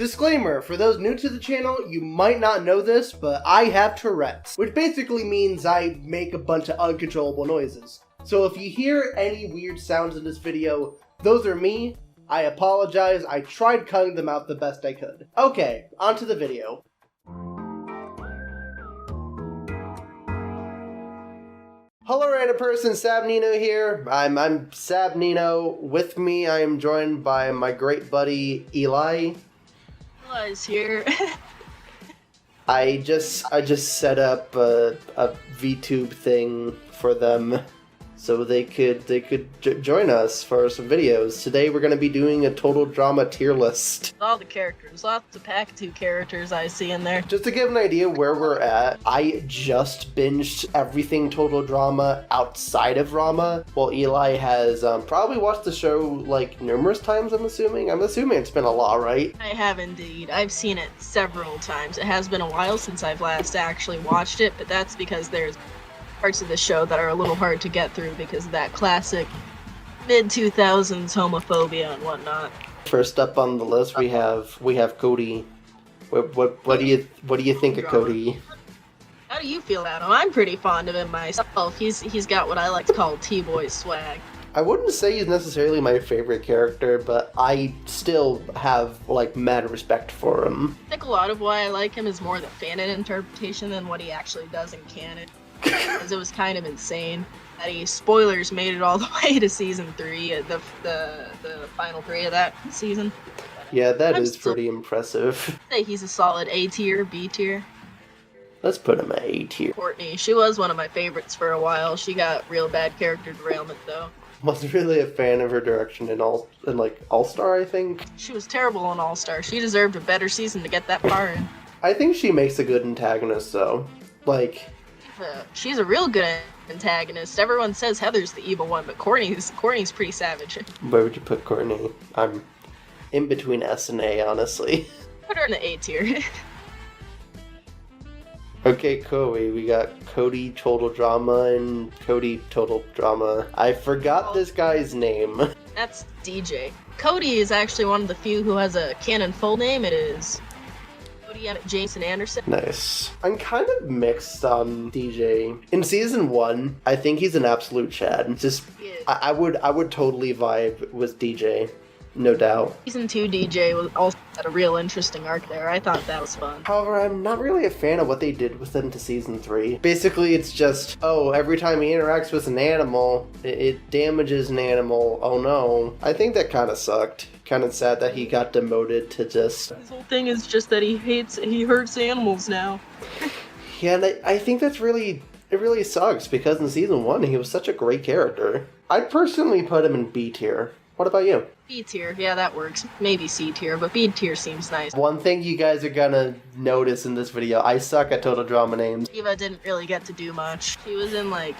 Disclaimer, for those new to the channel, you might not know this, but I have Tourette's, which basically means I make a bunch of uncontrollable noises. So if you hear any weird sounds in this video, those are me. I apologize, I tried cutting them out the best I could. Okay, on to the video. Hello random person, Sab Nino here. I'm Sab Nino. With me, I am joined by my great buddy, Eli. Eli's here. I just set up a VTube thing for them so they could join us for some videos. Today we're going to be doing a total drama tier list. All the characters, lots of pack 2 characters I see in there. Just to give an idea where we're at, I just binged everything total drama outside of drama, while Eli has probably watched the show like numerous times, I'm assuming. It's been a lot, right? I have indeed. I've seen it several times. It has been a while since I've last actually watched it, but that's because there's parts of the show that are a little hard to get through because of that classic mid-2000s homophobia and whatnot. First up on the list, we have Cody. What do you think of Cody? How do you feel about him? I'm pretty fond of him myself. He's got what I like to call T-boy swag. I wouldn't say he's necessarily my favorite character, but I still have like mad respect for him. I think a lot of why I like him is more the fan interpretation than what he actually does in canon. Because it was kind of insane that spoilers made it all the way to season 3, the final 3 of that season. Yeah, that is pretty impressive. I'd say he's a solid A tier, B tier. Let's put him at A tier. Courtney, she was one of my favorites for a while. She got real bad character derailment though. Wasn't really a fan of her direction in All-Star, I think. She was terrible in All-Star. She deserved a better season to get that far in. I think she makes a good antagonist though. She's a real good antagonist. Everyone says Heather's the evil one, but Courtney's pretty savage. Where would you put Courtney? I'm in between S and A, honestly. Put her in the A tier. Okay, Cody. We got Cody Total Drama and Cody Total Drama. I forgot this guy's name. That's DJ. Cody is actually one of the few who has a canon full name. It is Jason Anderson. Nice. I'm kind of mixed on DJ. In season 1, I think he's an absolute Chad. Just, I would totally vibe with DJ. No doubt. Season 2 DJ was also had a real interesting arc there. I thought that was fun. However, I'm not really a fan of what they did with him to season 3. Basically, it's just, oh, every time he interacts with an animal, it damages an animal. Oh no. I think that kind of sucked. Kind of sad that he got demoted to just... His whole thing is just that he hurts animals now. Yeah, and I think it really sucks, because in season 1, he was such a great character. I'd personally put him in B tier. What about you? B tier, yeah, that works. Maybe C tier, but B tier seems nice. One thing you guys are gonna notice in this video, I suck at total drama names. Eva didn't really get to do much. She was in like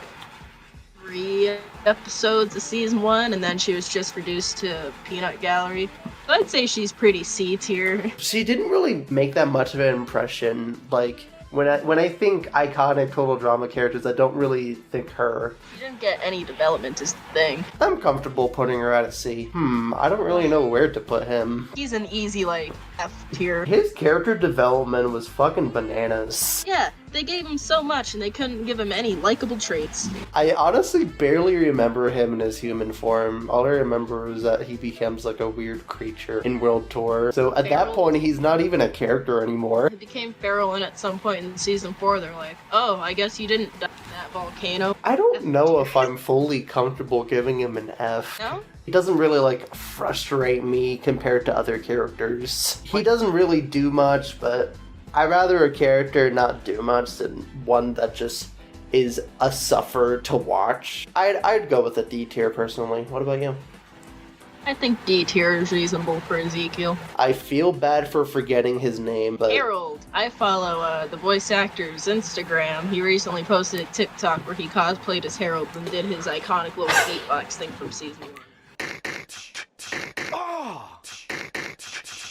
3 episodes of season 1, and then she was just reduced to Peanut Gallery. So I'd say she's pretty C tier. She didn't really make that much of an impression. Like, when I think iconic total drama characters, I don't really think her. She didn't get any development is the thing. I'm comfortable putting her at a C. I don't really know where to put him. He's an easy, like, F tier. His character development was fucking bananas. Yeah, they gave him so much and they couldn't give him any likable traits. I honestly barely remember him in his human form. All I remember is that he becomes like a weird creature in World Tour. So at that point, he's not even a character anymore. He became feral, and at some point in season 4, they're like, oh, I guess you didn't die in that volcano. I don't know if I'm fully comfortable giving him an F. No? He doesn't really, like, frustrate me compared to other characters. He doesn't really do much, but I'd rather a character not do much than one that just is a suffer to watch. I'd go with a D tier, personally. What about you? I think D tier is reasonable for Ezekiel. I feel bad for forgetting his name, but... Harold. I follow the voice actor's Instagram. He recently posted a TikTok where he cosplayed as Harold and did his iconic little beatbox thing from season 1. Oh,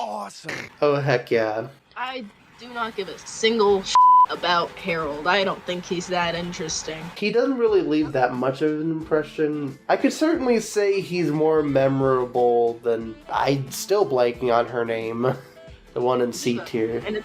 awesome. Oh, heck yeah. I do not give a single about Harold. I don't think he's that interesting. He doesn't really leave that much of an impression. I could certainly say he's more memorable than... I'm still blanking on her name. The one in C tier. And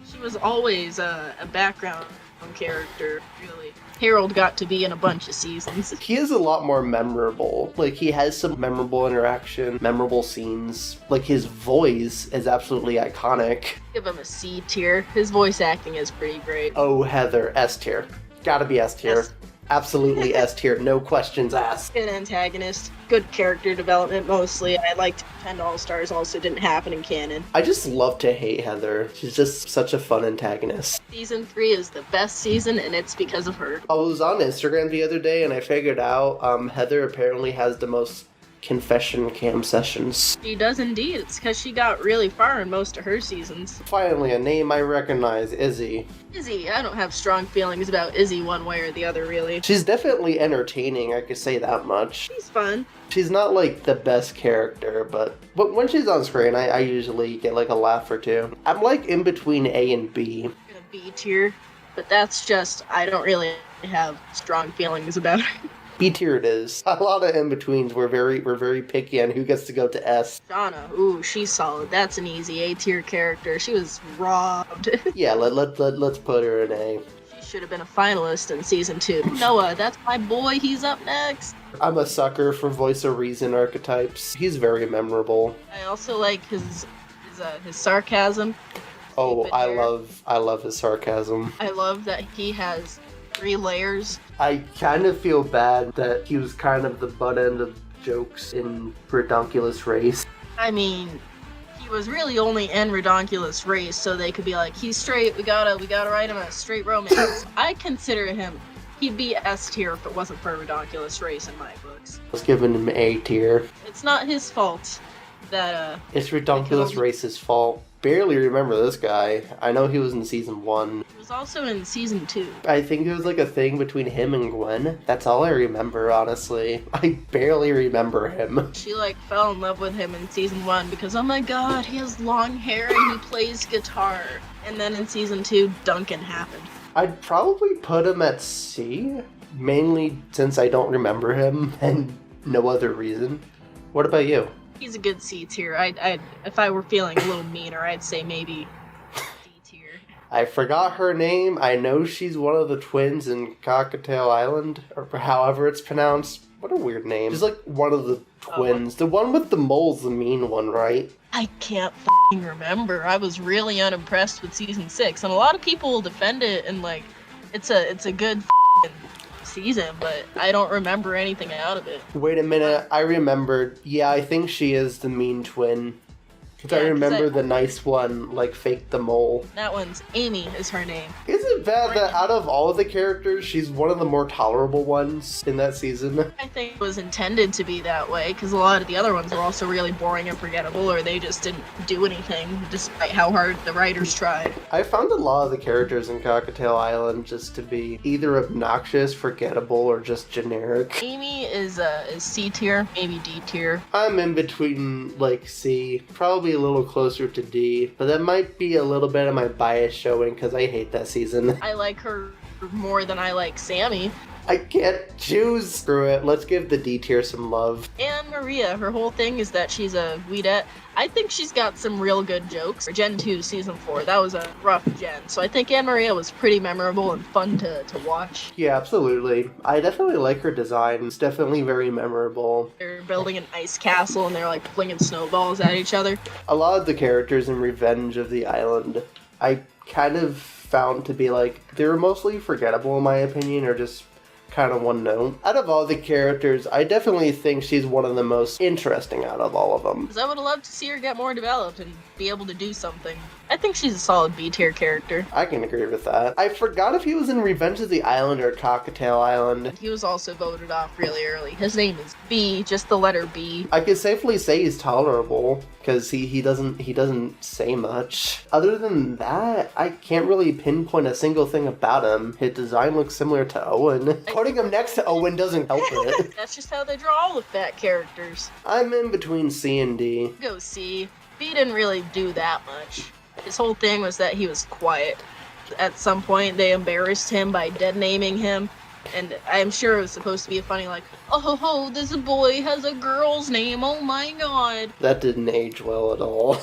she was always a background character, really. Harold got to be in a bunch of seasons. He is a lot more memorable. Like, he has some memorable interaction, memorable scenes. Like, his voice is absolutely iconic. Give him a C tier. His voice acting is pretty great. Oh, Heather, S tier. Gotta be S tier. Absolutely S tier, no questions asked. An antagonist, good character development mostly. I liked Pretend All-Stars also didn't happen in canon. I just love to hate Heather. She's just such a fun antagonist. Season 3 is the best season, and it's because of her. I was on Instagram the other day and I figured out Heather apparently has the most confession cam sessions. She does indeed. It's because she got really far in most of her seasons. Finally, a name I recognize, Izzy. Izzy, I don't have strong feelings about Izzy one way or the other, really. She's definitely entertaining, I could say that much. She's fun. She's not, like, the best character, but when she's on screen, I usually get, like, a laugh or two. I'm, like, in between A and B. In a B tier, but that's just, I don't really have strong feelings about her. B tier it is. A lot of in-betweens. We're very picky on who gets to go to S. Shauna, ooh, she's solid. That's an easy A tier character. She was robbed. Yeah, let's put her in A. She should have been a finalist in season 2. Noah, that's my boy. He's up next. I'm a sucker for voice of reason archetypes. He's very memorable. I also like his sarcasm. Oh, I love his sarcasm. I love that he has 3 layers. I kind of feel bad that he was kind of the butt end of jokes in Redonkulous Race. I mean, he was really only in Redonkulous Race, so they could be like, he's straight, we gotta write him a straight romance. I consider him, he'd be S tier if it wasn't for Redonkulous Race in my books. I was giving him A tier. It's not his fault that, It's Redonkulous Race's fault. Barely remember this guy. I know he was in season 1. He was also in season 2. I think there was like a thing between him and Gwen. That's all I remember, honestly. I barely remember him. She like fell in love with him in season 1 because, oh my god, he has long hair and he plays guitar. And then in season 2, Duncan happened. I'd probably put him at C, mainly since I don't remember him and no other reason. What about you? He's a good C tier. I'd if I were feeling a little meaner, I'd say maybe D tier. I forgot her name. I know she's one of the twins in Cockatail Island, or however it's pronounced. What a weird name. She's like one of the twins. The one with the mole's the mean one, right? I can't f***ing remember. I was really unimpressed with season 6, and a lot of people will defend it and like it's a good f***ing season, but I don't remember anything out of it. Wait a minute, I remembered. Yeah, I think she is the mean twin. Because I remember the nice one, like, faked the mole. That one's Amy is her name. Is it bad that out of all of the characters, she's one of the more tolerable ones in that season? I think it was intended to be that way, because a lot of the other ones were also really boring and forgettable, or they just didn't do anything, despite how hard the writers tried. I found a lot of the characters in Cockatail Island just to be either obnoxious, forgettable, or just generic. Amy is C tier, maybe D tier. I'm in between, like, C, probably a little closer to D, but that might be a little bit of my bias showing because I hate that season. I like her more than I like Sammy. I can't choose. Screw it. Let's give the D tier some love. And Maria, her whole thing is that she's a weedette. I think she's got some real good jokes. Gen 2, Season 4, that was a rough gen. So I think Anne Maria was pretty memorable and fun to watch. Yeah, absolutely. I definitely like her design. It's definitely very memorable. They're building an ice castle and they're like flinging snowballs at each other. A lot of the characters in Revenge of the Island, I kind of found to be like, they were mostly forgettable in my opinion, or just kind of one note. Out of all the characters, I definitely think she's one of the most interesting out of all of them. Because I would have loved to see her get more developed and be able to do something. I think she's a solid B tier character. I can agree with that. I forgot if he was in Revenge of the Island or Cockatail Island. He was also voted off really early. His name is B, just the letter B. I could safely say he's tolerable because he doesn't say much. Other than that, I can't really pinpoint a single thing about him. His design looks similar to Owen. Putting him next to Owen doesn't help it. That's just how they draw all the fat characters. I'm in between C and D. Go C. B didn't really do that much. His whole thing was that he was quiet. At some point, they embarrassed him by dead-naming him, and I'm sure it was supposed to be a funny, like, oh ho ho, this boy has a girl's name, oh my god. That didn't age well at all.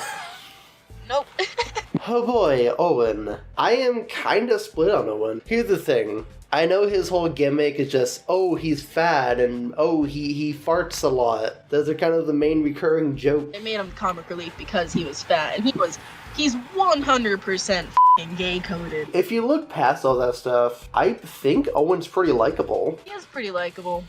Oh boy, Owen. I am kinda split on Owen. Here's the thing. I know his whole gimmick is just, oh, he's fat, and oh, he farts a lot. Those are kind of the main recurring jokes. They made him comic relief because he was fat, and he's 100% f***ing gay-coded. If you look past all that stuff, I think Owen's pretty likable. He is pretty likable.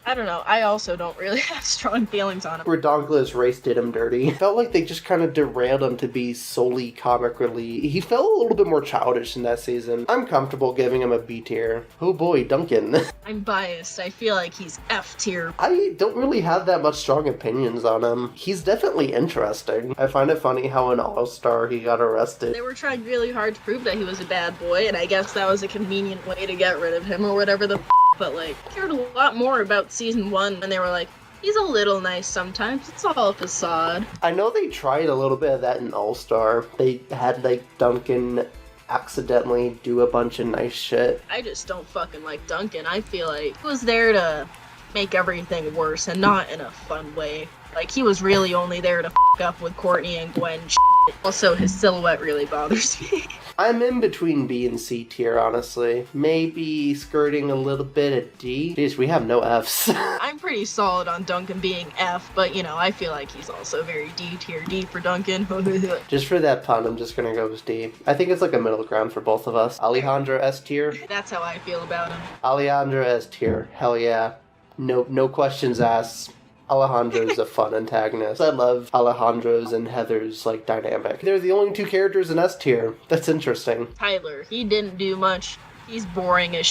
I don't know, I also don't really have strong feelings on him. Redonkulous race did him dirty. Felt like they just kind of derailed him to be solely comic relief. He felt a little bit more childish in that season. I'm comfortable giving him a B tier. Oh boy, Duncan. I'm biased. I feel like he's F tier. I don't really have that much strong opinions on him. He's definitely interesting. I find it funny how in All-Star he got arrested. They were trying really hard to prove that he was a bad boy, and I guess that was a convenient way to get rid of him or whatever the but like, I cared a lot more about season 1 when they were like, he's a little nice sometimes, it's all a facade. I know they tried a little bit of that in All-Star. They had like Duncan accidentally do a bunch of nice shit. I just don't fucking like Duncan. I feel like he was there to make everything worse and not in a fun way. Like, he was really only there to f*** up with Courtney and Gwen shit. Also, his silhouette really bothers me. I'm in between B and C tier, honestly. Maybe skirting a little bit of D. Jeez, we have no Fs. I'm pretty solid on Duncan being F, but, you know, I feel like he's also very D tier. D for Duncan. Just for that pun, I'm just gonna go with D. I think it's like a middle ground for both of us. Alejandro S tier. That's how I feel about him. Alejandro S tier. Hell yeah. No questions asked. Alejandro's a fun antagonist. I love Alejandro's and Heather's, like, dynamic. They're the only two characters in S tier. That's interesting. Tyler, he didn't do much. He's boring as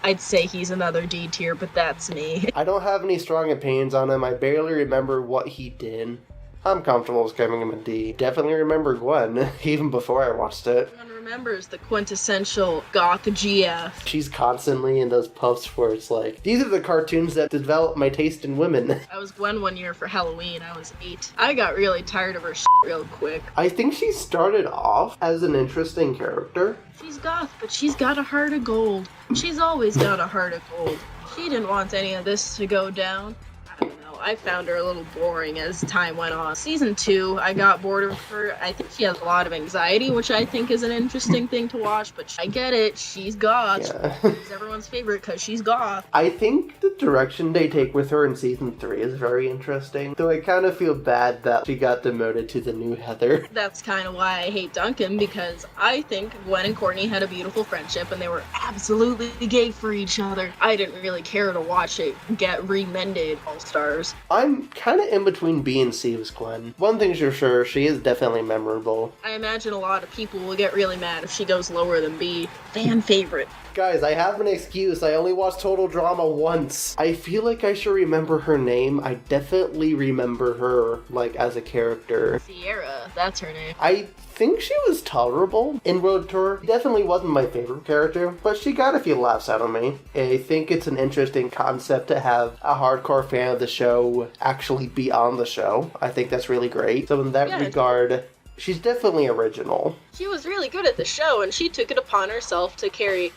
I'd say he's another D tier, but that's me. I don't have any strong opinions on him. I barely remember what he did. I'm comfortable with giving him a D. Definitely remember Gwen, even before I watched it. Everyone remembers the quintessential goth GF. She's constantly in those puffs where it's like, these are the cartoons that developed my taste in women. I was Gwen one year for Halloween. I was 8. I got really tired of her real quick. I think she started off as an interesting character. She's goth, but she's got a heart of gold. She's always got a heart of gold. She didn't want any of this to go down. I found her a little boring as time went on. Season 2, I got bored of her. I think she has a lot of anxiety, which I think is an interesting thing to watch, but I get it. She's goth. Yeah. She's everyone's favorite because she's goth. I think the direction they take with her in Season 3 is very interesting, though I kind of feel bad that she got demoted to the new Heather. That's kind of why I hate Duncan, because I think Gwen and Courtney had a beautiful friendship and they were absolutely gay for each other. I didn't really care to watch it get remended All-Stars. I'm kind of in between B and C with Gwen. One thing's for sure, she is definitely memorable. I imagine a lot of people will get really mad if she goes lower than B. Fan favorite. Guys, I have an excuse. I only watched Total Drama once. I feel like I should remember her name. I definitely remember her, like, as a character. Sierra, that's her name. I think she was tolerable in Road Tour. Definitely wasn't my favorite character, but she got a few laughs out of me. I think it's an interesting concept to have a hardcore fan of the show actually be on the show. I think that's really great. So in that regard, she's definitely original. She was really good at the show, and she took it upon herself to carry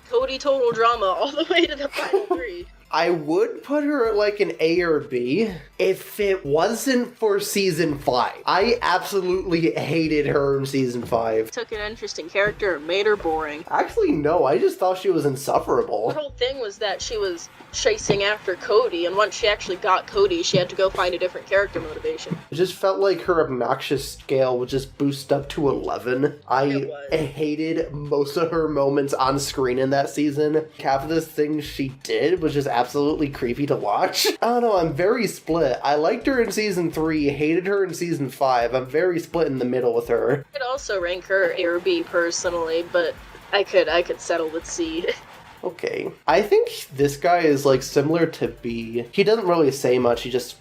Cody Total Drama all the way to the final 3. I would put her at like an A or B if it wasn't for season 5. I absolutely hated her in season 5. Took an interesting character and made her boring. Actually, no, I just thought she was insufferable. Her whole thing was that she was chasing after Cody, and once she actually got Cody, she had to go find a different character motivation. It just felt like her obnoxious scale would just boost up to 11. I hated most of her moments on screen in that season. Half of the things she did was just absolutely creepy to watch. I don't know, I'm very split. I liked her in season 3, hated her in season 5. I'm very split in the middle with her. I'd also rank her A or B personally, but I could settle with C. Okay. I think this guy is like similar to B. He doesn't really say much, he just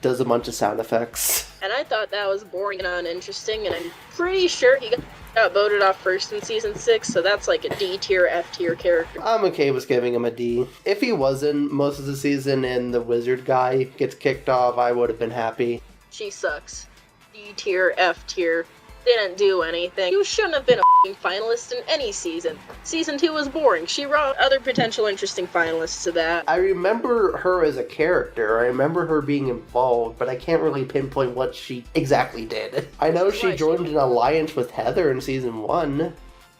does a bunch of sound effects. And I thought that was boring and uninteresting, and I'm pretty sure he got voted off first in season 6, so that's like a D tier, F tier character. I'm okay with giving him a D. If he wasn't most of the season and the wizard guy gets kicked off, I would have been happy. She sucks. D tier, F tier. didn't do anything. You shouldn't have been a f***ing finalist in any season. Season 2 was boring. She brought other potential interesting finalists to that. I remember her as a character. I remember her being involved, but I can't really pinpoint what she exactly did. I know she joined an alliance with Heather in season 1.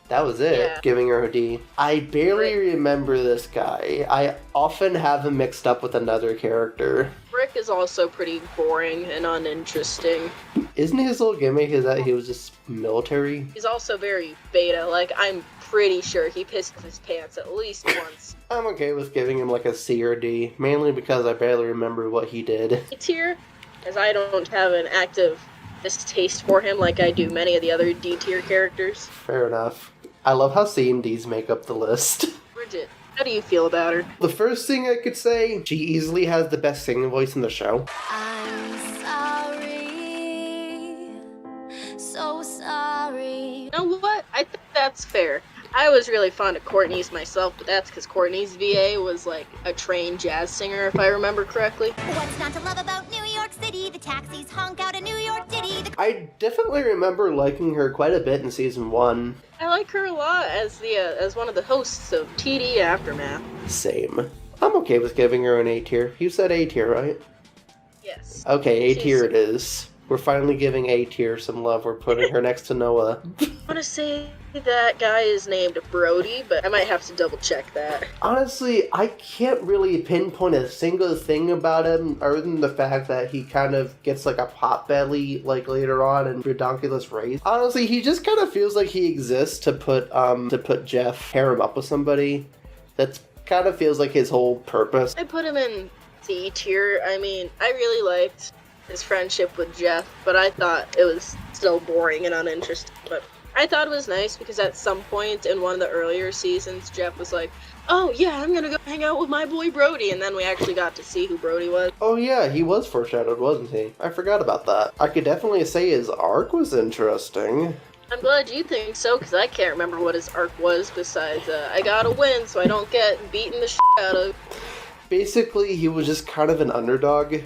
That was it, Yeah. giving her a D. I barely remember this guy. I often have him mixed up with another character. Rick is also pretty boring and uninteresting. Isn't his little gimmick is that he was just military? He's also very beta. Like, I'm pretty sure he pissed his pants at least once. I'm okay with giving him like a C or D, mainly because I barely remember what he did. A tier, as I don't have an active distaste for him like I do many of the other D tier characters. Fair enough. I love how C and Ds make up the list. Bridget, how do you feel about her? The first thing I could say, she easily has the best singing voice in the show. I'm sorry, so sorry. You know what? I think that's fair. I was really fond of Courtney's myself, but that's because Courtney's VA was like a trained jazz singer, if I remember correctly. What's not to love about New York City? The taxis honk out a New York ditty. I definitely remember liking her quite a bit in season 1. I like her a lot as as one of the hosts of TD Aftermath. Same. I'm okay with giving her an A tier. You said A tier, right? Yes. Okay, A She's- tier it is. We're finally giving A tier some love. We're putting her next to Noah. I want to say that guy is named Brody, but I might have to double check that. Honestly, I can't really pinpoint a single thing about him other than the fact that he kind of gets like a pot belly like later on in Redonkulous Race. Honestly, he just kind of feels like he exists to put Jeff, pair him up with somebody. That's kind of feels like his whole purpose. I put him in C tier. I mean, I really liked his friendship with Jeff, but I thought it was still boring and uninteresting. But I thought it was nice because at some point in one of the earlier seasons, Jeff was like, oh yeah, I'm gonna go hang out with my boy Brody, and then we actually got to see who Brody was. Oh yeah, he was foreshadowed, wasn't he? I forgot about that. I could definitely say his arc was interesting. I'm glad you think so, because I can't remember what his arc was besides, I gotta win so I don't get beaten the shit out of. Basically, he was just kind of an underdog.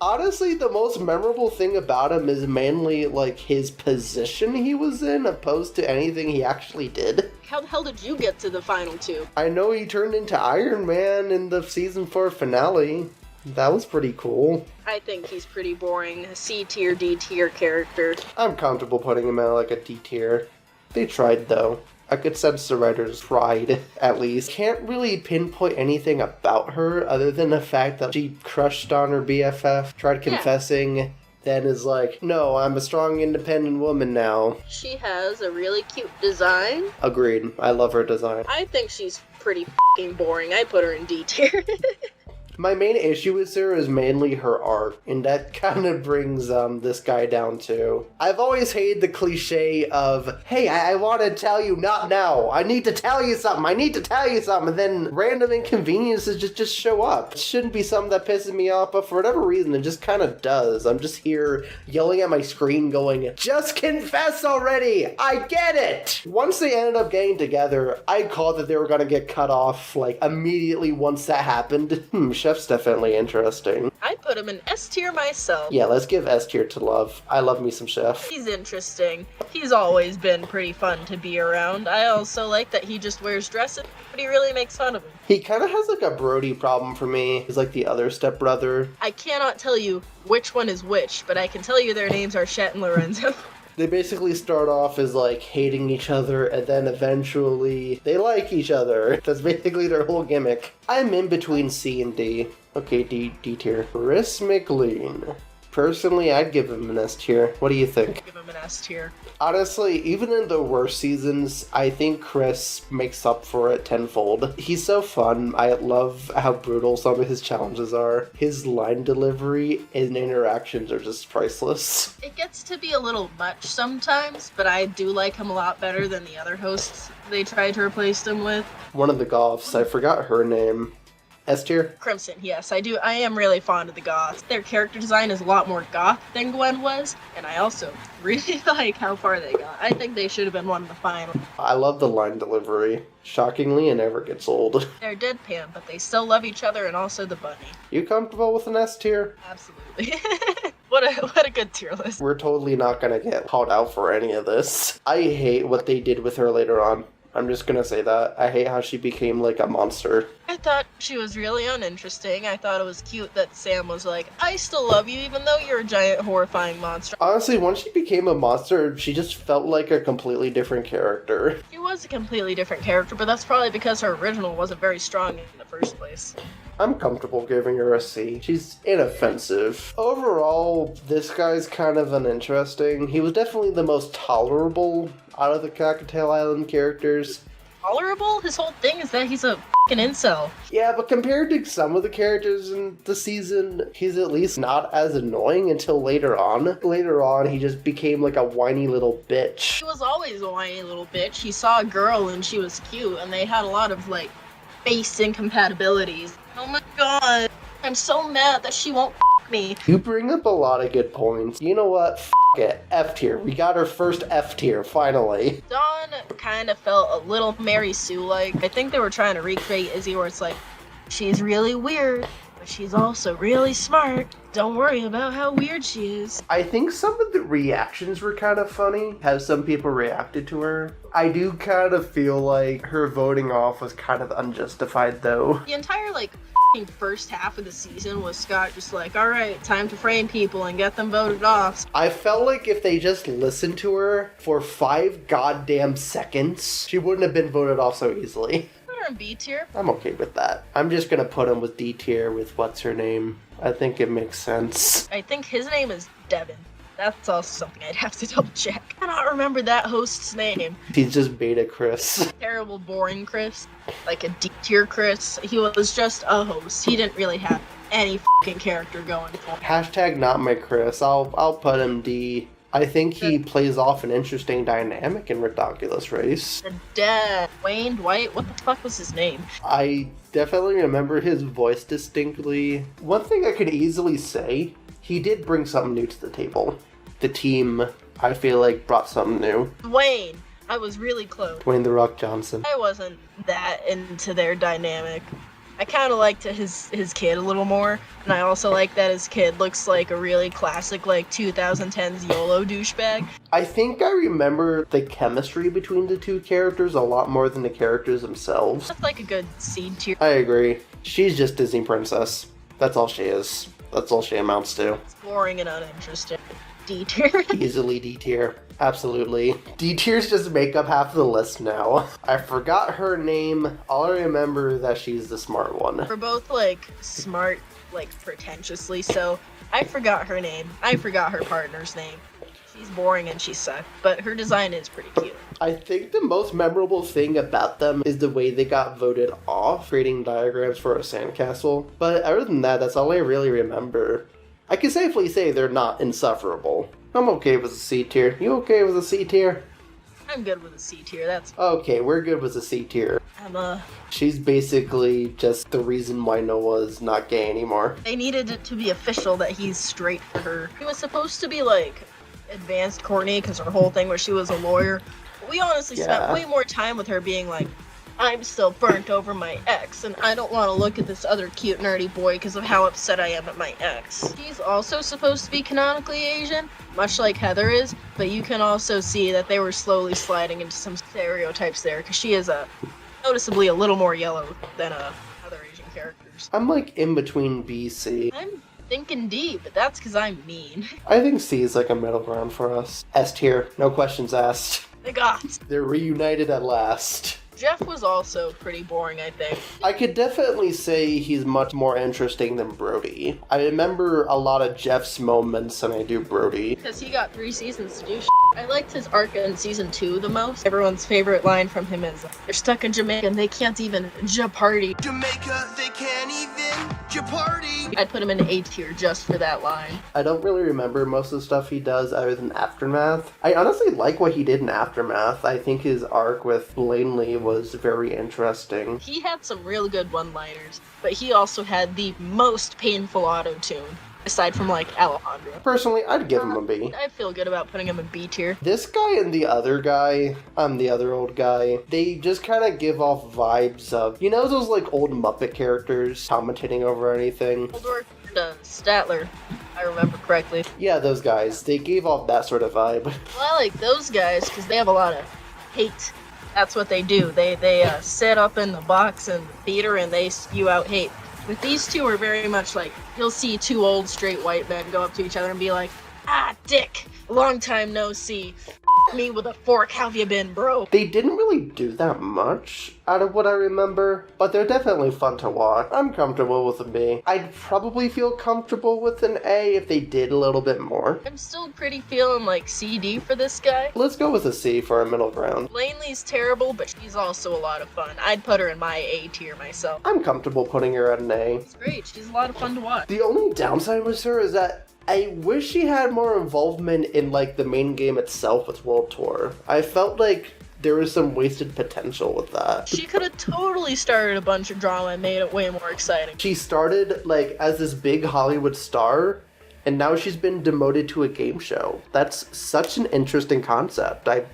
Honestly, the most memorable thing about him is mainly, like, his position he was in, opposed to anything he actually did. How the hell did you get to the final 2? I know he turned into Iron Man in the season 4 finale. That was pretty cool. I think he's pretty boring. A C tier, D tier character. I'm comfortable putting him at, like, a D tier. They tried, though. I could sense the writers tried, at least. Can't really pinpoint anything about her other than the fact that she crushed on her BFF, tried confessing, then is like, no, I'm a strong, independent woman now. She has a really cute design. Agreed. I love her design. I think she's pretty f***ing boring. I put her in D tier. My main issue with her is mainly her art, and that kind of brings this guy down too. I've always hated the cliche of, hey, I want to tell you, not now. I need to tell you something. And then random inconveniences just show up. It shouldn't be something that pisses me off, but for whatever reason, it just kind of does. I'm just here yelling at my screen going, just confess already. I get it. Once they ended up getting together, I called that they were going to get cut off, like, immediately once that happened. Chef's definitely interesting. I put him in S tier myself. Yeah, let's give S tier to Love. I love me some Chef. He's interesting. He's always been pretty fun to be around. I also like that he just wears dresses, but he really makes fun of him. He kind of has like a Brody problem for me. He's like the other stepbrother. I cannot tell you which one is which, but I can tell you their names are Chet and Lorenzo. They basically start off as like hating each other and then eventually they like each other. That's basically their whole gimmick. I'm in between C and D. Okay, D tier. Chris Mclean. Personally, I'd give him an S tier. What do you think? Give him an S tier. Honestly, even in the worst seasons, I think Chris makes up for it tenfold. He's so fun. I love how brutal some of his challenges are. His line delivery and interactions are just priceless. It gets to be a little much sometimes, but I do like him a lot better than the other hosts they tried to replace him with. One of the Goths, I forgot her name. S tier? Crimson, yes, I do. I am really fond of the Goths. Their character design is a lot more goth than Gwen was, and I also really like how far they got. I think they should have been one of the final. I love the line delivery. Shockingly, it never gets old. They're deadpan, but they still love each other and also the bunny. You comfortable with an S tier? Absolutely. What a good tier list. We're totally not gonna get called out for any of this. I hate what they did with her later on. I'm just gonna say that. I hate how she became like a monster. I thought she was really uninteresting. I thought it was cute that Sam was like, I still love you even though you're a giant horrifying monster. Honestly, once she became a monster, she just felt like a completely different character. She was a completely different character, but that's probably because her original wasn't very strong in the first place. I'm comfortable giving her a C. She's inoffensive. Overall, this guy's kind of uninteresting. He was definitely the most tolerable out of the Cocktail Island characters. Tolerable? His whole thing is that he's a f***ing incel. Yeah, but compared to some of the characters in the season, he's at least not as annoying until later on. Later on, he just became like a whiny little bitch. He was always a whiny little bitch. He saw a girl and she was cute, and they had a lot of, like, face incompatibilities. Oh my god, I'm so mad that she won't f*** me. You bring up a lot of good points. You know what? F it. F tier. We got our first F tier, finally. Dawn kind of felt a little Mary Sue-like. I think they were trying to recreate Izzy where it's like, she's really weird, but she's also really smart. Don't worry about how weird she is. I think some of the reactions were kind of funny, how some people reacted to her. I do kind of feel like her voting off was kind of unjustified, though. The entire, like, first half of the season was Scott just like, alright, time to frame people and get them voted off. I felt like if they just listened to her for 5 goddamn seconds, she wouldn't have been voted off so easily. Put her in B tier. I'm okay with that. I'm just gonna put him with D tier with what's her name. I think it makes sense. I think his name is Devin. That's also something I'd have to double check. I cannot remember that host's name. He's just Beta Chris. Terrible, boring Chris. Like a D-tier Chris. He was just a host. He didn't really have any fucking character going for him. Hashtag not my Chris. I'll put him D. I think he plays off an interesting dynamic in Redonkulous Race. The dad, Wayne, Dwight, what the fuck was his name? I definitely remember his voice distinctly. One thing I could easily say, he did bring something new to the table. The team, I feel like, brought something new. Wayne. I was really close. Dwayne The Rock Johnson. I wasn't that into their dynamic. I kind of liked his kid a little more, and I also like that his kid looks like a really classic, like, 2010s YOLO douchebag. I think I remember the chemistry between the two characters a lot more than the characters themselves. That's like a good seed tier. I agree. She's just Disney princess. That's all she is. That's all she amounts to. It's boring and uninteresting. D tier. Easily D tier. Absolutely. D tiers just make up half of the list now. I forgot her name. All I remember that she's the smart one. We're both, like, smart, like, pretentiously, so I forgot her name. I forgot her partner's name. She's boring and she sucked, but her design is pretty cute. I think the most memorable thing about them is the way they got voted off, creating diagrams for a sandcastle. But other than that, that's all I really remember. I can safely say they're not insufferable. I'm okay with a C tier. You okay with a C tier? I'm good with a C tier, that's... Okay, we're good with a C tier. Emma. She's basically just the reason why Noah's not gay anymore. They needed it to be official that he's straight for her. He was supposed to be, like, advanced Courtney, because her whole thing was she was a lawyer. But we honestly spent way more time with her being like, I'm still burnt over my ex, and I don't want to look at this other cute nerdy boy because of how upset I am at my ex. She's also supposed to be canonically Asian, much like Heather is, but you can also see that they were slowly sliding into some stereotypes there, because she is noticeably a little more yellow than other Asian characters. I'm like in between B, C. I'm thinking D, but that's because I'm mean. I think C is like a middle ground for us. S tier, no questions asked. They got. They're reunited at last. Jeff was also pretty boring, I think. I could definitely say he's much more interesting than Brody. I remember a lot of Jeff's moments than I do Brody. Because he got 3 seasons to do shit. I liked his arc in season 2 the most. Everyone's favorite line from him is, they're stuck in Jamaica and they can't even ja-party. Jamaica, they can't even ja-party. I'd put him in A tier just for that line. I don't really remember most of the stuff he does other than Aftermath. I honestly like what he did in Aftermath. I think his arc with Blanley was very interesting. He had some real good one-liners, but he also had the most painful auto-tune, aside from, like, Alejandro. Personally, I'd give him a B. I feel good about putting him in B tier. This guy and the other guy, the other old guy, they just kind of give off vibes of, you know those, like, old Muppet characters commentating over anything? Waldorf and Statler. I remember correctly. Yeah, those guys. They gave off that sort of vibe. Well, I like those guys because they have a lot of hate. That's what they do. They sit up in the box and the theater and they spew out hate. But these two are very much like, you'll see two old straight white men go up to each other and be like, "Ah, dick, long time no see. Me with a fork, how have you been, bro?" They didn't really do that much out of what I remember, but they're definitely fun to watch. I'm comfortable with a B. I'd probably feel comfortable with an A if they did a little bit more. I'm still pretty feeling like CD for this guy. Let's go with a C for a middle ground. Laney's terrible, but she's also a lot of fun. I'd put her in my A tier myself. I'm comfortable putting her at an A. It's great. She's a lot of fun to watch. The only downside with her is that I wish she had more involvement in, like, the main game itself with World Tour. I felt like there was some wasted potential with that. She could have totally started a bunch of drama and made it way more exciting. She started, like, as this big Hollywood star, and now she's been demoted to a game show. That's such an interesting concept. I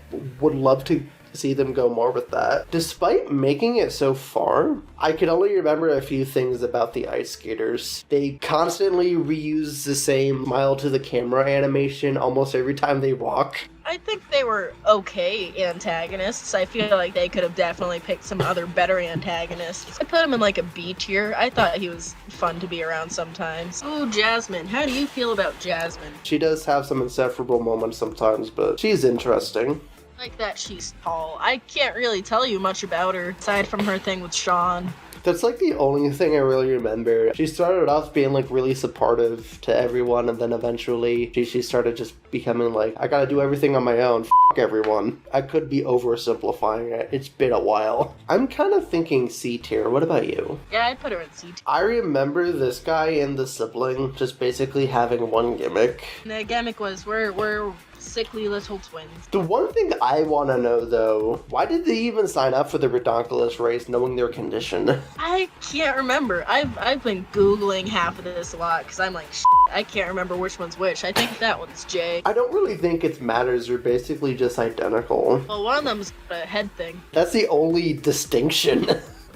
would love to see them go more with that. Despite making it so far, I can only remember a few things about the ice skaters. They constantly reuse the same smile to the camera animation almost every time they walk. I think they were okay antagonists. I feel like they could have definitely picked some other better antagonists. I put him in like a B tier. I thought he was fun to be around sometimes. Oh, Jasmine. How do you feel about Jasmine? She does have some insufferable moments sometimes, but she's interesting. Like that she's tall. I can't really tell you much about her, aside from her thing with Sean. That's like the only thing I really remember. She started off being like really supportive to everyone, and then eventually she started just becoming like, I gotta do everything on my own, everyone. I could be oversimplifying it. It's been a while. I'm kind of thinking C tier. What about you? Yeah, I'd put her in C tier. I remember this guy and the sibling just basically having one gimmick. And the gimmick was, we're sickly little twins. The one thing I want to know, though, why did they even sign up for the Redonkulous race knowing their condition? I can't remember. I've been Googling half of this a lot because I'm like, I can't remember which one's which. I think that one's J. I don't really think it matters. They're basically just identical. Well, one of them's a head thing. That's the only distinction.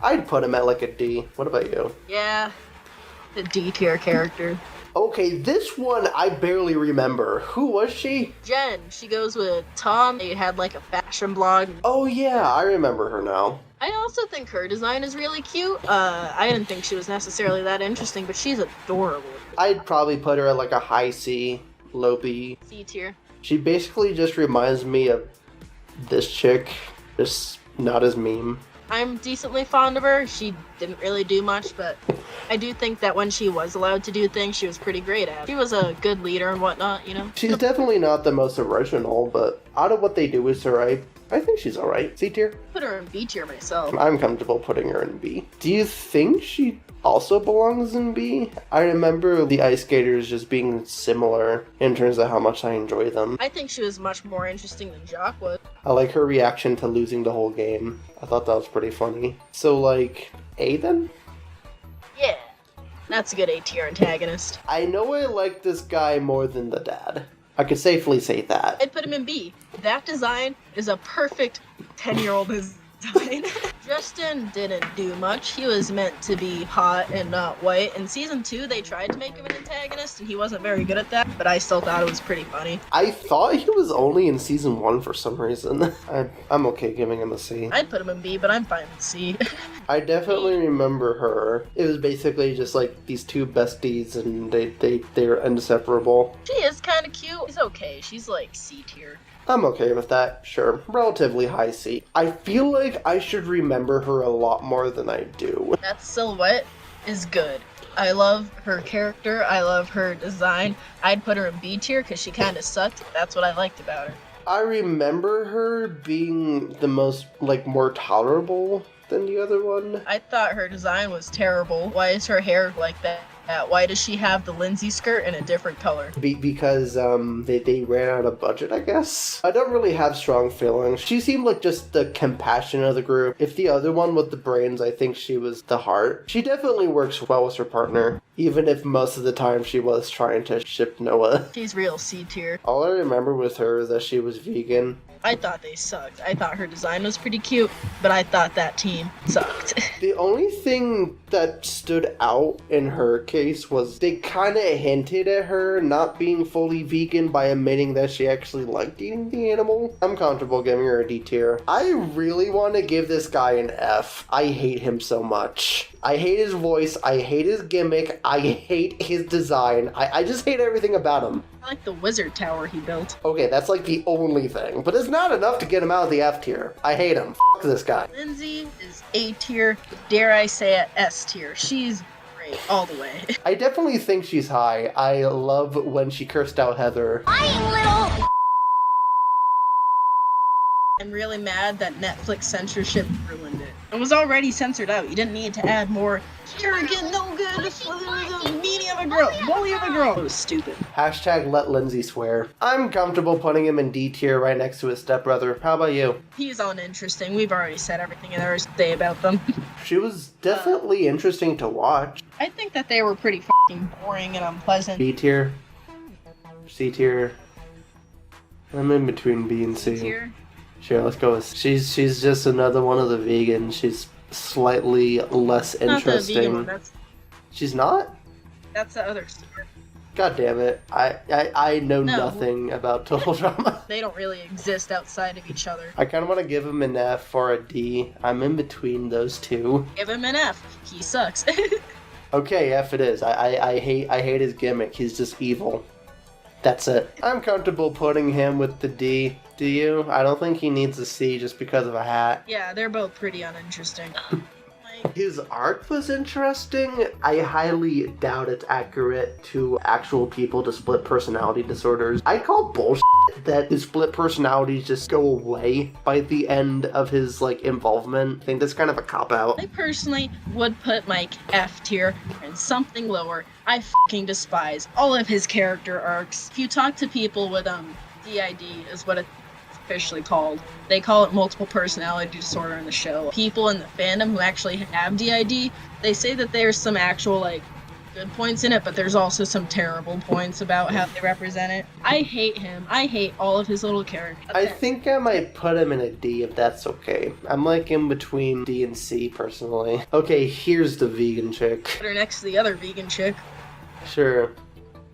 I'd put him at like a D. What about you? Yeah, the D tier character. Okay, this one I barely remember. Who was she? Jen. She goes with Tom. They had like a fashion blog. Oh yeah, I remember her now. I also think her design is really cute. I didn't think she was necessarily that interesting, but she's adorable. I'd probably put her at like a high C, low B. C tier. She basically just reminds me of this chick, just not as meme. I'm decently fond of her. She didn't really do much, but I do think that when she was allowed to do things, she was pretty great at. She was a good leader and whatnot, you know? She's definitely not the most original, but out of what they do with her, I think she's alright. C tier? Put her in B tier myself. I'm comfortable putting her in B. Do you think she also belongs in B? I remember the ice skaters just being similar in terms of how much I enjoy them. I think she was much more interesting than Jock was. I like her reaction to losing the whole game. I thought that was pretty funny. So, like, A then? Yeah, that's a good A tier antagonist. I know I like this guy more than the dad. I could safely say that. I'd put him in B. That design is a perfect 10-year-old design. Justin didn't do much. He was meant to be hot and not white. In season 2, they tried to make him an antagonist, and he wasn't very good at that, but I still thought it was pretty funny. I thought he was only in season 1 for some reason. I'm okay giving him a C. I'd put him in B, but I'm fine with C. I definitely remember her. It was basically just like these two besties, and they're inseparable. She is kind of cute. She's okay. She's like C tier. I'm okay with that, sure. Relatively high C. I feel like I should remember her a lot more than I do. That silhouette is good. I love her character. I love her design. I'd put her in B tier because she kind of sucked. That's what I liked about her. I remember her being the most, like, more tolerable than the other one. I thought her design was terrible. Why is her hair like that? Why does she have the Lindsay skirt in a different color? Because they ran out of budget, I guess. I don't really have strong feelings. She seemed like just the compassion of the group. If the other one with the brains, I think she was the heart. She definitely works well with her partner, even if most of the time she was trying to ship Noah. She's real C tier. All I remember with her is that she was vegan. I thought they sucked. I thought her design was pretty cute, but I thought that team sucked. The only thing that stood out in her case was they kind of hinted at her not being fully vegan by admitting that she actually liked eating the animal. I'm comfortable giving her a D tier. I really want to give this guy an F. I hate him so much. I hate his voice, I hate his gimmick, I hate his design, I just hate everything about him. I like the wizard tower he built. Okay, that's like the only thing, but it's not enough to get him out of the F tier. I hate him. F this guy. Lindsay is A tier, dare I say it, S tier. She's great all the way. I definitely think she's high. I love when she cursed out Heather. Little. I'm really mad that Netflix censorship ruined it. It was already censored out. You didn't need to add more arrogant, no good, meanie of a girl, bully of a girl. It was stupid. Hashtag let Lindsay swear. I'm comfortable putting him in D tier right next to his stepbrother. How about you? He's uninteresting. We've already said everything there is to say about them. She was definitely interesting to watch. I think that they were pretty f***ing boring and unpleasant. B tier. C tier. I'm in between B and C. Tier? Sure, let's go with... She's just another one of the vegans. She's slightly less interesting. Not the vegan one. She's not? That's the other tier. God damn it. I know nothing about Total Drama. They don't really exist outside of each other. I kind of want to give him an F or a D. I'm in between those two. Give him an F. He sucks. Okay, F it is. I hate his gimmick. He's just evil. That's it. I'm comfortable putting him with the D. Do you? I don't think he needs a C just because of a hat. Yeah, they're both pretty uninteresting. His arc was interesting. I highly doubt it's accurate to actual people to split personality disorders. I call bullshit that his split personalities just go away by the end of his, involvement. I think that's kind of a cop-out. I personally would put Mike F tier and something lower. I fucking despise all of his character arcs. If you talk to people with, DID is what it's officially called. They call it multiple personality disorder in the show. People in the fandom who actually have DID, they say that there's some actual, good points in it, but there's also some terrible points about how they represent it. I hate him. I hate all of his little characters. I think I might put him in a D if that's okay. I'm in between D and C personally. Okay, here's the vegan chick. Put her next to the other vegan chick. Sure.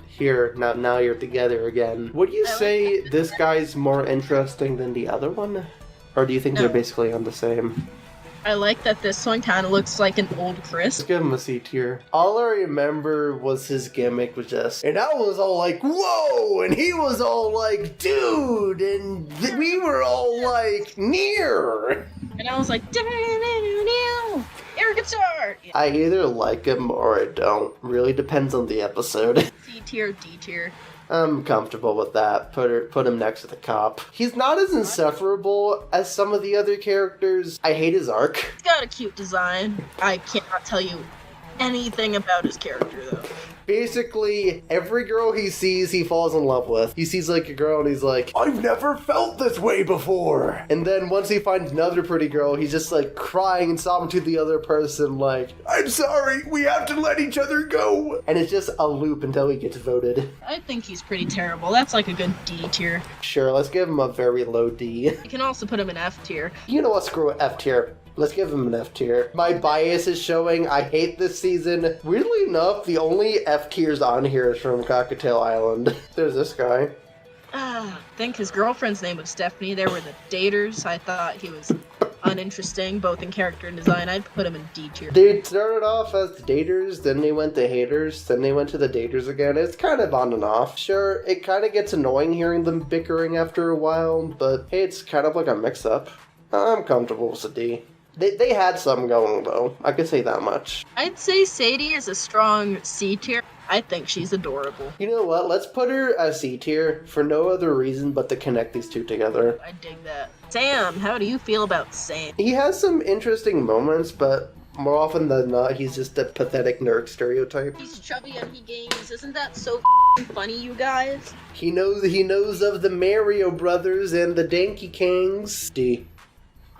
Here, now you're together again. Would you say this guy's more interesting than the other one? Or do you think they're basically on the same? I like that this one kind of looks like an old Chris. Let's give him a C tier. All I remember was his gimmick was just, and I was all like, whoa! And he was all like, dude! And we were all like, near! And I was like, air guitar! Yeah. I either like him or I don't. Really depends on the episode. C tier, D tier. I'm comfortable with that. Put him next to the cop. He's not as insufferable as some of the other characters. I hate his arc. He's got a cute design. I cannot tell you anything about his character, though. Basically, every girl he sees, he falls in love with. He sees a girl and he's like, I've never felt this way before. And then once he finds another pretty girl, he's just crying and sobbing to the other person like, I'm sorry, we have to let each other go. And it's just a loop until he gets voted. I think he's pretty terrible. That's a good D tier. Sure, let's give him a very low D. You can also put him in F tier. You know what, screw it, F tier. Let's give him an F tier. My bias is showing. I hate this season. Weirdly enough, the only F tiers on here is from Cockatail Island. There's this guy. I think his girlfriend's name was Stephanie. They were the daters. I thought he was uninteresting, both in character and design. I'd put him in D tier. They started off as the daters, then they went to haters, then they went to the daters again. It's kind of on and off. Sure, it kind of gets annoying hearing them bickering after a while, but hey, it's kind of like a mix-up. I'm comfortable with a D. They had some going, though. I could say that much. I'd say Sadie is a strong C tier. I think she's adorable. You know what? Let's put her as C tier for no other reason but to connect these two together. I dig that. Sam, how do you feel about Sam? He has some interesting moments, but more often than not, he's just a pathetic nerd stereotype. He's chubby and he games. Isn't that so funny, you guys? He knows of the Mario Brothers and the Danky Kings. D.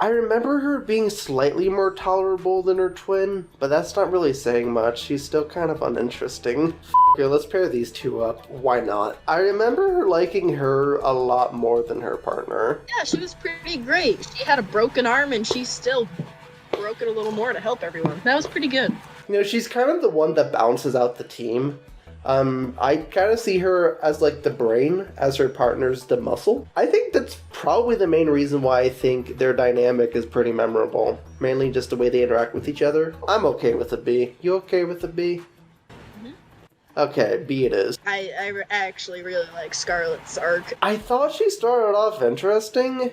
I remember her being slightly more tolerable than her twin, but that's not really saying much. She's still kind of uninteresting. Okay, let's pair these two up. Why not? I remember her liking her a lot more than her partner. Yeah, she was pretty great. She had a broken arm and she still broke it a little more to help everyone. That was pretty good. You know, she's kind of the one that balances out the team. I kind of see her as like the brain, as her partner's the muscle. I think that's probably the main reason why I think their dynamic is pretty memorable. Mainly just the way they interact with each other. I'm okay with a B. You okay with a B? Mm-hmm. Okay, B it is. I actually really like Scarlett's arc. I thought she started off interesting.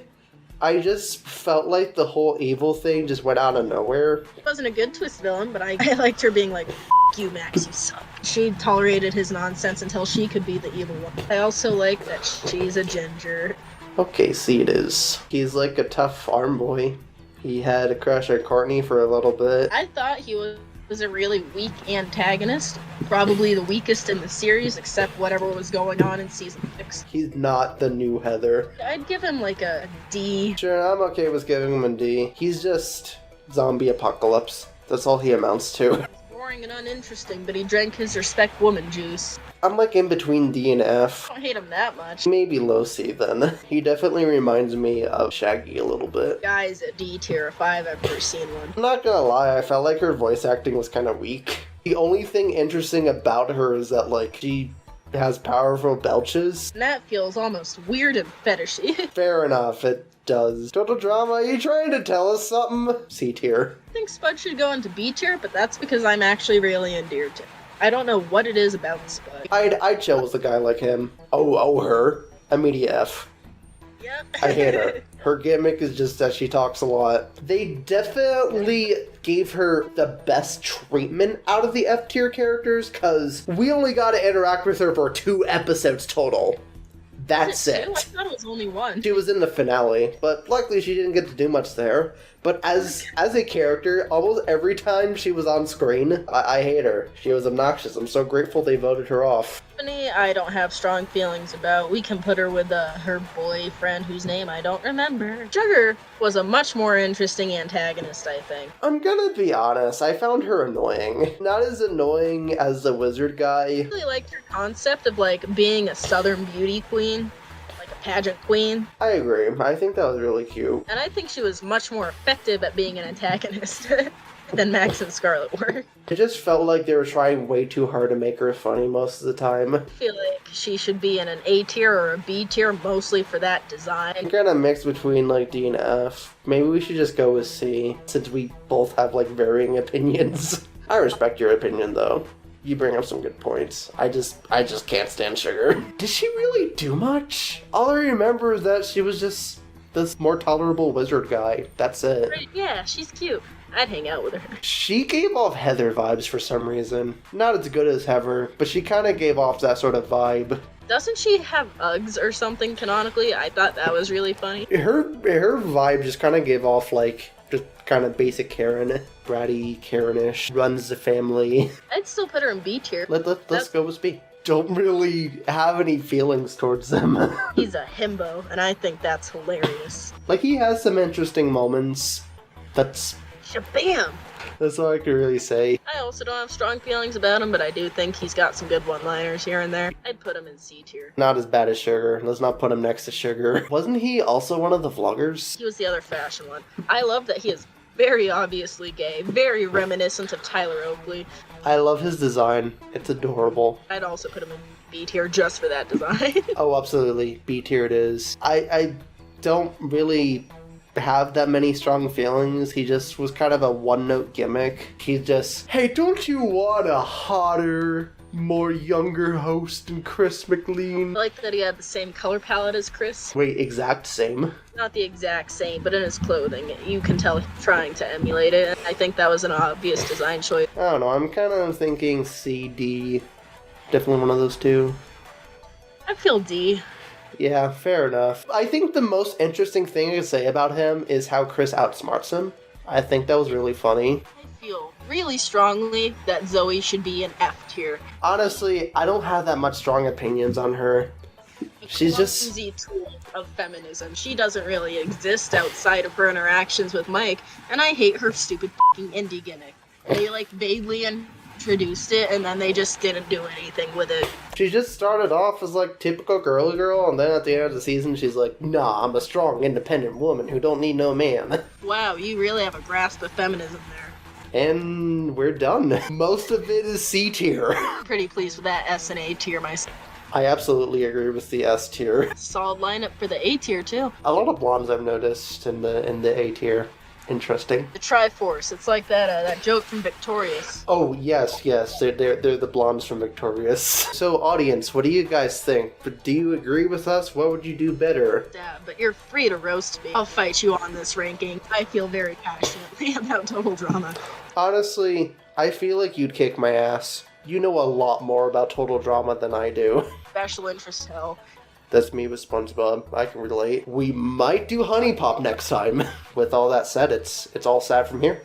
I just felt like the whole evil thing just went out of nowhere. She wasn't a good twist villain, but I liked her being like, F you, Max, you suck. She tolerated his nonsense until she could be the evil one. I also like that she's a ginger. Okay, C it is. He's like a tough farm boy. He had a crush on Courtney for a little bit. I thought he was a really weak antagonist. Probably the weakest in the series, except whatever was going on in season 6. He's not the new Heather. I'd give him like a D. Sure, I'm okay with giving him a D. He's just zombie apocalypse. That's all he amounts to. Boring and uninteresting, but he drank his respect woman juice. I'm like in between D and F. I don't hate him that much. Maybe low C then. He definitely reminds me of Shaggy a little bit. Guy's a D tier if I've ever seen one. I'm not gonna lie, I felt like her voice acting was kind of weak. The only thing interesting about her is that, like, she has powerful belches. And that feels almost weird and fetishy. Fair enough, it does. Total drama, are you trying to tell us something? C tier. I think Spud should go into B tier, but that's because I'm actually really endeared to him. I don't know what it is about Spud. I'd chill with a guy like him. Oh, her. Immediate F. Yep. I hate her. Her gimmick is just that she talks a lot. They definitely gave her the best treatment out of the F tier characters, because we only got to interact with her for 2 episodes total. That's it. I thought it was only 1. She was in the finale, but luckily she didn't get to do much there. But as a character, almost every time she was on screen, I hate her. She was obnoxious. I'm so grateful they voted her off. Tiffany, I don't have strong feelings about. We can put her with her boyfriend whose name I don't remember. Sugar was a much more interesting antagonist, I think. I'm gonna be honest, I found her annoying. Not as annoying as the wizard guy. I really liked her concept of like being a southern beauty queen. Pageant queen. I agree. I think that was really cute. And I think she was much more effective at being an antagonist than Max and Scarlett were. It just felt like they were trying way too hard to make her funny most of the time. I feel like she should be in an A tier or a B tier, mostly for that design. I'm kind of mixed between like D and F. Maybe we should just go with C, since we both have like varying opinions. I respect your opinion though. You bring up some good points. I just can't stand Sugar. Did she really do much? All I remember is that she was just this more tolerable wizard guy. That's it. Yeah, she's cute. I'd hang out with her. She gave off Heather vibes for some reason. Not as good as Heather, but she kind of gave off that sort of vibe. Doesn't she have Uggs or something canonically? I thought that was really funny. Her vibe just kind of gave off like just kind of basic Karen, bratty Karen-ish, runs the family. I'd still put her in B tier. Let's go with B. Don't really have any feelings towards them. He's a himbo, and I think that's hilarious. Like, he has some interesting moments. That's Shabam! That's all I can really say. I also don't have strong feelings about him, but I do think he's got some good one-liners here and there. I'd put him in C tier. Not as bad as Sugar. Let's not put him next to Sugar. Wasn't he also one of the vloggers? He was the other fashion one. I love that he is very obviously gay, very reminiscent of Tyler Oakley. I love his design. It's adorable. I'd also put him in B tier just for that design. Oh, absolutely. B tier it is. I don't really have that many strong feelings. He just was kind of a one-note gimmick. He's just, hey, don't you want a hotter, more younger host than Chris Mclean? I like that he had the same color palette as Chris. Wait, exact same? Not the exact same, but in his clothing, you can tell he's trying to emulate it. And I think that was an obvious design choice. I don't know, I'm kind of thinking C, D. Definitely one of those two. I feel D. Yeah, fair enough. I think the most interesting thing I can say about him is how Chris outsmarts him. I think that was really funny. I feel really strongly that Zoe should be an F tier. Honestly, I don't have that much strong opinions on her. She's just... clumsy tool of feminism. She doesn't really exist outside of her interactions with Mike, and I hate her stupid fucking indie gimmick. They, like, vaguely introduced it, and then they just didn't do anything with it. She just started off as, like, typical girly girl, and then at the end of the season, she's like, nah, I'm a strong, independent woman who don't need no man. Wow, you really have a grasp of feminism there. And we're done. Most of it is C tier. Pretty pleased with that S and A tier myself. I absolutely agree with the S tier. Solid lineup for the A tier, too. A lot of blondes I've noticed in the A tier. Interesting. The Triforce, it's like that joke from Victorious. Oh, yes, they're the blondes from Victorious. So, audience, what do you guys think? Do you agree with us? What would you do better? Yeah, but you're free to roast me. I'll fight you on this ranking. I feel very passionately about Total Drama. Honestly, I feel like you'd kick my ass. You know a lot more about Total Drama than I do. Special interest hell. That's me with SpongeBob. I can relate. We might do Honey Pop next time. With all that said, it's all sad from here.